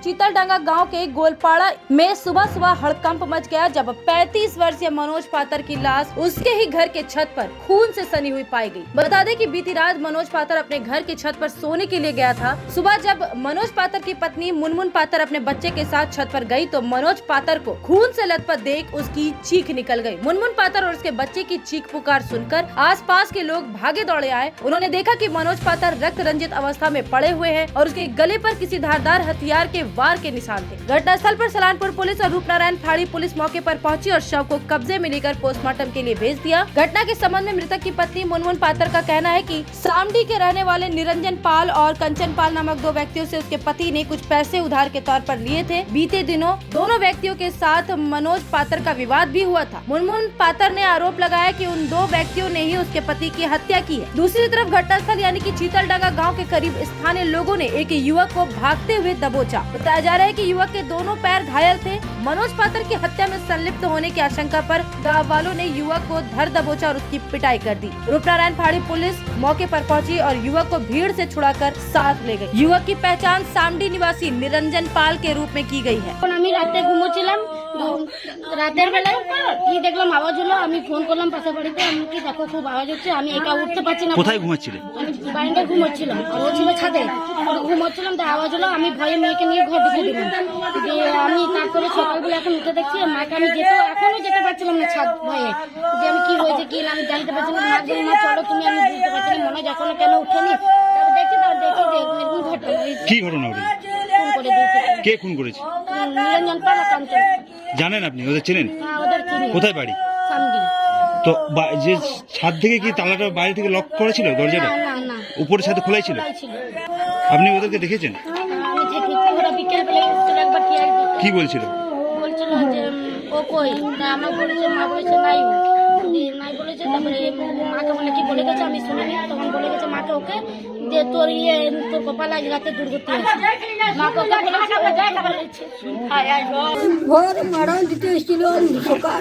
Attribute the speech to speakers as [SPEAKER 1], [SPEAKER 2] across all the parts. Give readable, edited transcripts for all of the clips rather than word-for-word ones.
[SPEAKER 1] चीतलडंगा गांव के गोलपाड़ा में सुबह हड़कंप मच गया जब 35 वर्षीय मनोज पातर की लाश उसके ही घर के छत पर खून से सनी हुई पाई गई। बता दें कि बीती रात मनोज पातर अपने घर की छत पर सोने के लिए गया था। सुबह जब मनोज पातर की पत्नी मुनमुन पातर अपने बच्चे के साथ छत पर गई तो मनोज पातर को खून से लथपथ देख उसकी चीख निकल गई। मुनमुन पातर और उसके बच्चे की चीख पुकार सुनकर आसपास के लोग भागे दौड़े आए। उन्होंने देखा कि मनोज पातर रक्त रंजित अवस्था में पड़े हुए हैं और उसके गले पर किसी धारदार हथियार के वार के निशान थे। घटनास्थल पर सलानपुर पुलिस और रूपनारायण फाड़ी पुलिस मौके पर पहुंची और शव को कब्जे में लेकर पोस्टमार्टम के लिए भेज दिया। घटना के संबंध में मृतक की पत्नी मुनमुन पातर का कहना है कि सामडी के रहने वाले निरंजन पाल और कंचन पाल नामक दो व्यक्तियों से उसके पति ने कुछ पैसे उधार के तौर पर लिए थे। बीते दिनों दोनों व्यक्तियों के साथ मनोज पातर का विवाद भी हुआ था। मुनमुन पातर ने आरोप लगाया कि उन दो व्यक्तियों ने ही उसके पति की हत्या की है। दूसरी तरफ घटनास्थल यानी कि चीतलडंगा गांव के करीब स्थानीय लोगों ने एक युवक को भागते हुए दबोचा। बताया जा रहा है कि युवक के दोनों पैर घायल थे। मनोज पातर की हत्या में संलिप्त होने की आशंका पर गांव वालों ने युवक को धर दबोचा और उसकी पिटाई कर दी। रूपनारायण फाड़ी पुलिस मौके पर पहुंची और युवक को भीड़ से छुड़ाकर साथ ले गई। युवक की पहचान सामडी निवासी निरंजन पाल के रूप में की गई है।
[SPEAKER 2] রাতের বেলায় কি দেখলাম আওয়াজ হলো, আমি ফোন করলাম পাশে বাড়িতে, আমি কি দেখো খুব আওয়াজ হচ্ছে, আমি একা উঠতে পারছি না।
[SPEAKER 3] কোথায় ঘুমাচ্ছিলে?
[SPEAKER 2] আমি বারান্দায় ঘুমোচ্ছিলাম আর ও ছিল ছাদে, ঘুমোচ্ছিলাম তো আওয়াজ হলো, আমি ভয়ে মেয়েকে নিয়ে ঘর ঢুকে দিলাম। যে আমি তারপরে সকালবেলা এখন উঠে দেখছি মাকে আমি এখনো যেতে পারছিলাম না ছাদ ভয়ে, যে আমি কি হয়েছে কি না আমি জানতে পারছি না। মা বলে মা চলো তুমি, আমি বুঝতে পারছি না মনে হয় এখনো কেন উঠেনি। তারপর দেখি যে এরকম ঘটনা।
[SPEAKER 3] কি ঘটনা ঘটেছে?
[SPEAKER 2] ফোন করে দিয়েছে।
[SPEAKER 3] কে খুন করেছে?
[SPEAKER 2] নিরঞ্জন পাল আর কাঞ্চন।
[SPEAKER 3] জানেন আপনি ওদের চেনেন?
[SPEAKER 2] হ্যাঁ ওদের চিনি।
[SPEAKER 3] কোথায় বাড়ি?
[SPEAKER 2] সামডি।
[SPEAKER 3] তো যে ছাদ থেকে কি তালাটা বাইরে থেকে লক করা ছিল দরজাটা?
[SPEAKER 2] না না
[SPEAKER 3] উপরের ছাদে খোলাই ছিল? আপনি ওদেরকে দেখেছেন?
[SPEAKER 2] আমি দেখি ওরা বিকেল বেলা এসেছিল একবার
[SPEAKER 3] কি বলছিল?
[SPEAKER 2] বলছিল যে ও কই, তা আমার বলেছে মা বলেছে নাই নাই বলেছে। তারপরে মাকে বলে কি বলে গেছে আমি শুনিনি, তখন বলে গেছে মাকে ওকে যে তোর তোর কপাল আজ রাতে দুর্গতি আছে। মাকে ওকে বলেছে
[SPEAKER 4] ভোর মারণ দিতে এসেছিল সকাল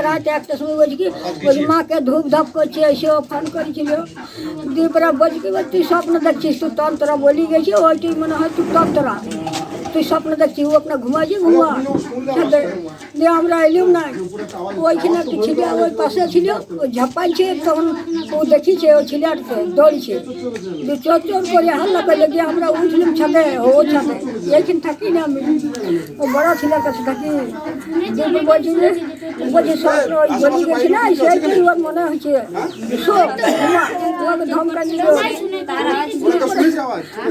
[SPEAKER 4] রাত একটার সময় বলছি কি ওই মাকে ধূপ ধাপ করছে এসে ফোন করেছিল। দিয়ে পরে বলছি কি তুই স্বপ্ন দেখছিস, তুই তন্তরা বলি গেছি ওইটাই মনে হয় তুই তন্তরা, তুই স্বপ্ন দেখছিস। ও আপনার ঘুমাইছি ঘুমা দিয়ে আমরা এলিও না, ওইখানে একটা ছিল ওই পাশে ছিল ওই ঝাপাইছে, তখন ও দেখিছে ও ছেলেটা দৌড়ছে, চোর চোর করে হাল্লা করলে গিয়ে আমরা উঠলাম ছাদে, ও ছাদে এইখানে থাকি না আমি, ও বড় ছেলের কাছে থাকি। বলছি যে বলছি স্বপ্ন ওই বলি গেছি না সেইটাই ওর মনে হয়েছে শোক ওকে ধমকা দিল।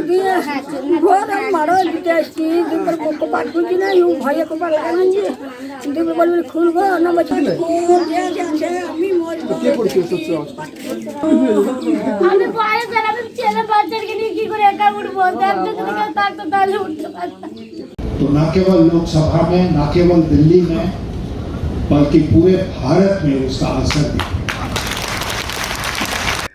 [SPEAKER 4] দিয়ে ঘর মারো দিতে আসছি, দুপুর কপাল খুলছি না ভয়ে কপাল লাগাচ্ছি, দুপুর বলবি খুলবো না বলছি আমি মরবো।
[SPEAKER 2] আমি ভয়ে আমি ছেলে বাচ্চাকে নিয়ে কি করে একা উঠবো, থাকতো তাহলে উঠতে পারতাম।
[SPEAKER 5] तो न केवल लोकसभा में, न केवल दिल्ली में, बल्कि पूरे भारत में उसका असर दिखा।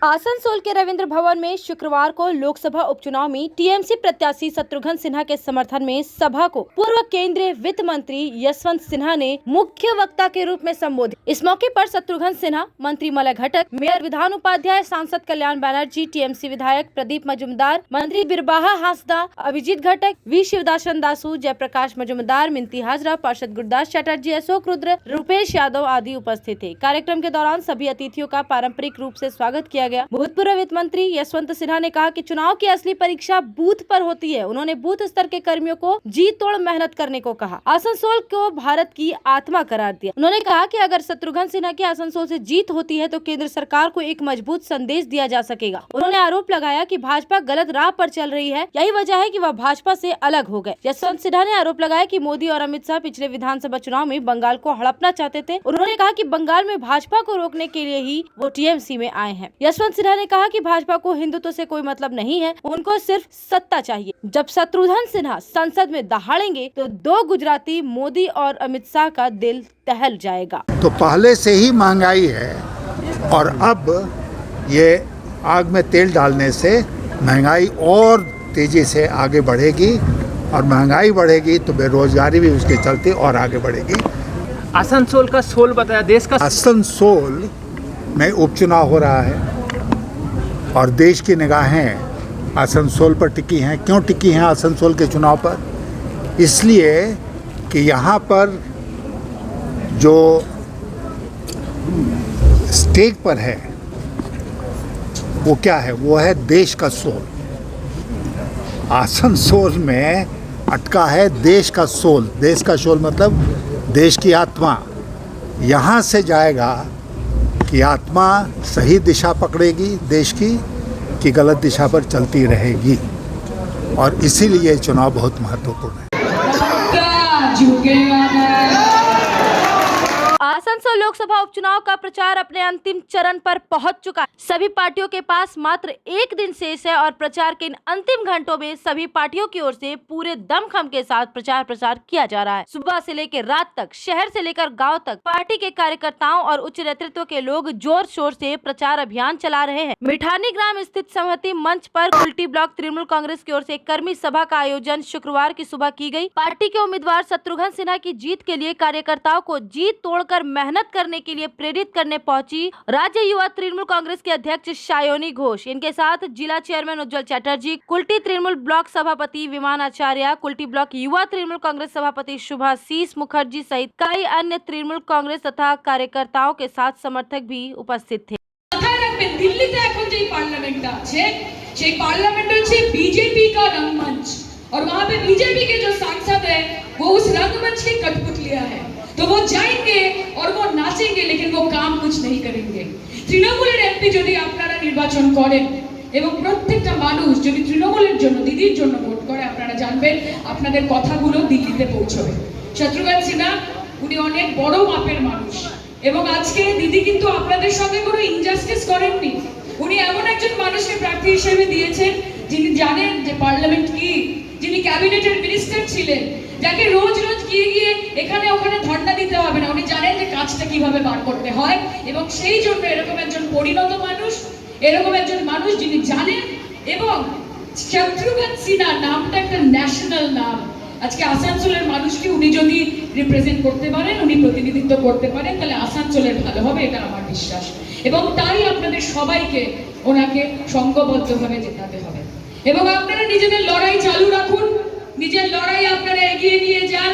[SPEAKER 1] आसनसोल के रविंद्र भवन में शुक्रवार को लोकसभा उपचुनाव में टीएमसी प्रत्याशी शत्रुघ्न सिन्हा के समर्थन में सभा को पूर्व केंद्रीय वित्त मंत्री यशवंत सिन्हा ने मुख्य वक्ता के रूप में संबोधित। इस मौके पर शत्रुघ्न सिन्हा, मंत्री मलय घटक, मेयर विधान उपाध्याय, सांसद कल्याण बैनर्जी, टीएमसी विधायक प्रदीप मजुमदार, मंत्री बिरबाहा हांसदा, अभिजीत घटक, वी शिवदासन दासू, जयप्रकाश मजुमदार, मिंती हाजरा, पार्षद गुरदास चटर्जी, अशोक रुद्र, रूपेश यादव आदि उपस्थित थे। कार्यक्रम के दौरान सभी अतिथियों का पारंपरिक रूप से स्वागत किया गया। भूतपूर्व वित्त मंत्री यशवंत सिन्हा ने कहा कि चुनाव की असली परीक्षा बूथ पर होती है। उन्होंने बूथ स्तर के कर्मियों को जी तोड़ मेहनत करने को कहा। आसनसोल को भारत की आत्मा करार दिया। उन्होंने कहा कि अगर शत्रुघ्न सिन्हा की आसनसोल से जीत होती है तो केंद्र सरकार को एक मजबूत संदेश दिया जा सकेगा। उन्होंने आरोप लगाया कि भाजपा गलत राह पर चल रही है, यही वजह है कि वह भाजपा से अलग हो गए। यशवंत सिन्हा ने आरोप लगाया कि मोदी और अमित शाह पिछले विधानसभा चुनाव में बंगाल को हड़पना चाहते थे। उन्होंने कहा कि बंगाल में भाजपा को रोकने के लिए ही वो टीएमसी में आए हैं। यशवंत सिन्हा ने कहा कि भाजपा को हिंदुत्व से कोई मतलब नहीं है, उनको सिर्फ सत्ता चाहिए। जब शत्रुघ्न सिन्हा संसद में दहाड़ेंगे तो दो गुजराती मोदी और अमित शाह का दिल दहल जाएगा।
[SPEAKER 6] तो पहले से ही महंगाई है और अब ये आग में तेल डालने से महंगाई और तेजी से आगे बढ़ेगी और महंगाई बढ़ेगी तो बेरोजगारी भी उसके चलते और आगे बढ़ेगी।
[SPEAKER 7] आसनसोल का सोल बताया देश का।
[SPEAKER 6] आसनसोल में उपचुनाव हो रहा है और देश की निगाहें आसनसोल पर टिकी हैं। क्यों टिकी हैं आसनसोल के चुनाव पर? इसलिए कि यहाँ पर जो स्टेज पर है वो क्या है, वो है देश का सोल। आसनसोल में अटका है देश का सोल। देश का सोल मतलब देश की आत्मा। यहाँ से जाएगा कि आत्मा सही दिशा पकड़ेगी देश की कि गलत दिशा पर चलती रहेगी, और इसीलिए चुनाव बहुत महत्वपूर्ण है।
[SPEAKER 1] आसनसोल लोकसभा उपचुनाव का प्रचार अपने अंतिम चरण पर पहुंच चुका है। सभी पार्टियों के पास मात्र एक दिन शेष है और प्रचार के इन अंतिम घंटों में सभी पार्टियों की ओर से पूरे दमखम के साथ प्रचार किया जा रहा है। सुबह से लेकर रात तक, शहर से लेकर गांव तक पार्टी के कार्यकर्ताओं और उच्च नेतृत्व के लोग जोर शोर से प्रचार अभियान चला रहे हैं। मिठानी ग्राम स्थित संहति मंच पर कुल्टी ब्लॉक तृणमूल कांग्रेस की ओर से कर्मी सभा का आयोजन शुक्रवार की सुबह की गई। पार्टी के उम्मीदवार शत्रुघ्न सिन्हा की जीत के लिए कार्यकर्ताओं को जीत तोड़कर मेहनत करने के लिए प्रेरित करने पहुंची राज्य युवा तृणमूल कांग्रेस के अध्यक्ष सायोनी घोष। इनके साथ जिला चेयरमैन उज्जवल चैटर्जी, कुल्टी तृणमूल ब्लॉक सभापति विमान आचार्य, कुल्टी ब्लॉक युवा तृणमूल कांग्रेस सभापति शुभाशीष मुखर्जी सहित कई अन्य तृणमूल कांग्रेस तथा कार्यकर्ताओं के साथ समर्थक भी उपस्थित थे।
[SPEAKER 8] दिल्लीতে এখন যে পার্লামেন্টটা আছে সেই पार्लियामेंट হচ্ছে बीजेपी का रंगमंच और वहां पे बीजेपी के जो सांसद हैं वो उस रंगमंच की कठपुतलियां हैं। तो वो जाएंगे और वो नाचेंगे लेकिन वो काम कुछ नहीं करेंगे। তৃণমূলের এমপি যদি আপনারা নির্বাচন করেন এবং প্রত্যেকটা মানুষ যদি তৃণমূলের জন্য দিদির জন্য ভোট করে আপনারা জানবেন আপনাদের কথাগুলো দিল্লিতে পৌঁছবে। শত্রুঘ্ন সিনহা উনি অনেক বড় মাপের মানুষ এবং আজকে দিদি কিন্তু আপনাদের সঙ্গে কোনো ইনজাস্টিস করেননি। উনি এমন একজন মানুষকে প্রার্থী হিসেবে দিয়েছেন যিনি জানেন যে পার্লামেন্ট কি, যিনি ক্যাবিনেটের মিনিস্টার ছিলেন, যাকে রোজ রোজ গিয়ে এখানে ওখানে ধর্ণা দিতে হবে না, উনি জানেন যে কাজটা কিভাবে বার করতে হয় এবং সেই জন্য এরকম একজন পরিণত মানুষ, এরকম একজন মানুষ যিনি জানেন। এবং শত্রুঘ্ন সিনহা নামটা একটা ন্যাশনাল নাম। আজকে আসানসোলের মানুষকে উনি যদি রিপ্রেজেন্ট করতে পারেন, উনি প্রতিনিধিত্ব করতে পারেন, তাহলে আসানসোলের ভালো হবে, এটা আমার বিশ্বাস। এবং তাই আপনাদের সবাইকে ওনাকে সংঘবদ্ধভাবে জেতাতে হবে এবং আপনারা নিজেদের লড়াই চালু রাখুন, নিজের লড়াই আপনারা এগিয়ে নিয়ে যান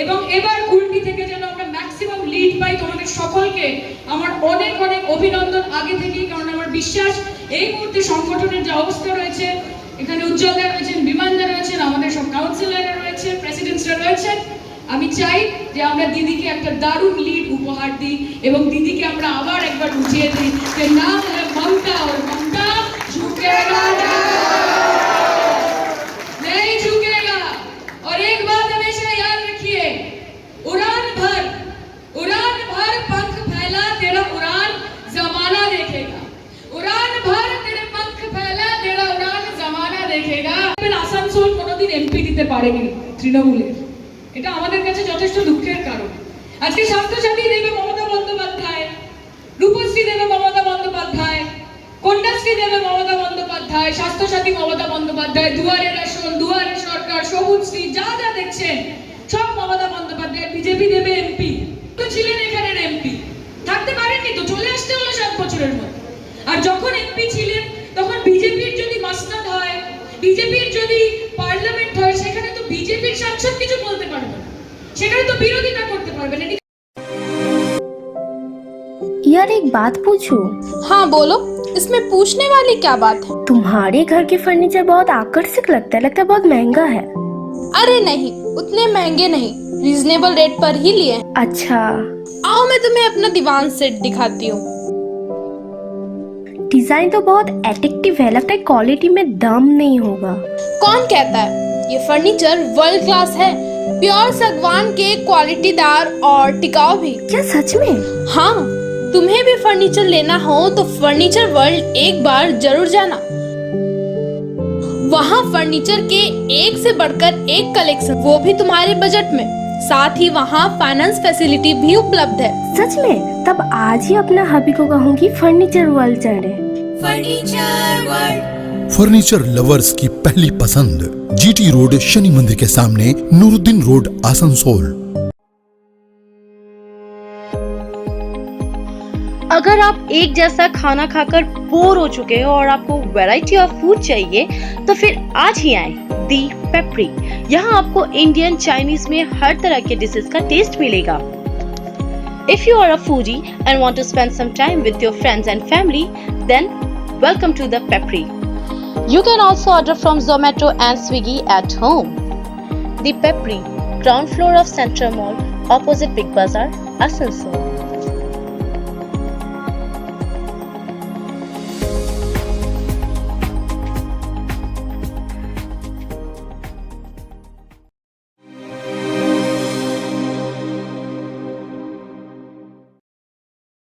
[SPEAKER 8] এবং এবার কুল্টি থেকে যেন আমরা ম্যাক্সিমাম লিড পাই। তোমাদের সকলকে আমার অনেক অনেক অভিনন্দন আগে থেকেই, কারণ আমার বিশ্বাস এই মুহূর্তে সংগঠনের যে অবস্থা রয়েছে, এখানে উজ্জ্বলদা রয়েছেন, বিমানদা রয়েছেন, আমাদের সব কাউন্সিলররা রয়েছে, প্রেসিডেন্টসরা রয়েছেন। আমি চাই যে আমরা দিদিকে একটা দারুণ লিড উপহার দিই এবং দিদিকে আমরা আবার একবার বুঝিয়ে দিই যে নাম হলো মমতা, और ममता झुकेगा नहीं झुकेगा। और एक बात हमेशा याद रखिए, उड़ान भर पंख फैला तेरा उड़ान जमाना देखेगा। उड़ान भर तेरे पंख फैला तेरा उड़ान जमाना देखेगा। আসানসোল কোনোদিন এমপি দিতে পারেনি তৃণমূলের, এটা আমাদের কাছে যথেষ্ট দুঃখের কারণ। আজকে স্বাস্থ্যসাথী দেবে মমতা বন্দ্যোপাধ্যায়, রূপশ্রী দেবে মমতা বন্দ্যোপাধ্যায়, কন্যাশ্রী দেবে মমতা বন্দ্যোপাধ্যায়, স্বাস্থ্যসাথী মমতা বন্দ্যোপাধ্যায়, দুয়ারে রেশন, দুয়ারে সরকার, সবুজশ্রী, যা যা দেখছেন সব মমতা বন্দ্যোপাধ্যায়। বিজেপি দেবে এমপি, তো ছিলেন এখানের এমপি, থাকতে পারেননি তো চলে আসতে হলো 7 বছরের মধ্যে। আর যখন এমপি ছিলেন তখন বিজেপির যদি মাসনাদ হয়, বিজেপির যদি পার্লামেন্ট হয়, সেখানে তো বিজেপির সাংসদ কিছু বলতে পারবে না, সেখানে তো বিরোধিতা করতে পারবে না।
[SPEAKER 9] यार एक बात पूछूं?
[SPEAKER 10] हाँ बोलो, इसमें पूछने वाली क्या बात है?
[SPEAKER 9] तुम्हारे घर के फर्नीचर बहुत आकर्षक लगता है बहुत महंगा है।
[SPEAKER 10] अरे नहीं, उतने महंगे नहीं, रीजनेबल रेट पर ही लिए हैं।
[SPEAKER 9] अच्छा,
[SPEAKER 10] आओ मैं तुम्हें अपना दीवान सेट दिखाती हूँ।
[SPEAKER 9] डिजाइन तो बहुत एट्रैक्टिव है, लगता है क्वालिटी में दम नहीं होगा।
[SPEAKER 10] कौन कहता है? ये फर्नीचर वर्ल्ड क्लास है, प्योर सागवान के, क्वालिटीदार और टिकाऊ भी।
[SPEAKER 9] क्या सच में?
[SPEAKER 10] हाँ, तुम्हें भी फर्नीचर लेना हो तो फर्नीचर वर्ल्ड एक बार जरूर जाना। वहाँ फर्नीचर के एक से बढ़कर एक कलेक्शन, वो भी तुम्हारे बजट में। साथ ही वहाँ फाइनेंस फैसिलिटी भी उपलब्ध है।
[SPEAKER 9] सच में? तब आज ही अपना हबी को कहूँगी फर्नीचर वर्ल्ड चढ़े।
[SPEAKER 11] फर्नीचर लवर्स की पहली पसंद, जीटी रोड, शनि मंदिर के सामने, नूरुद्दीन रोड, आसनसोल।
[SPEAKER 1] अगर आप एक जैसा खाना खाकर बोर हो चुके हो और आपको वैरायटी ऑफ फूड चाहिए तो फिर आज ही आए दी पेपरी। यहाँ आपको इंडियन, चाइनीज में हर तरह के डिशेस का टेस्ट मिलेगा। If you are a foodie and want to spend some time with your friends and family, then welcome to the Pepri. You can also order from Zomato and Swiggy at home. The Pepri, ground floor of Central Mall, opposite Big Bazaar, Asansol.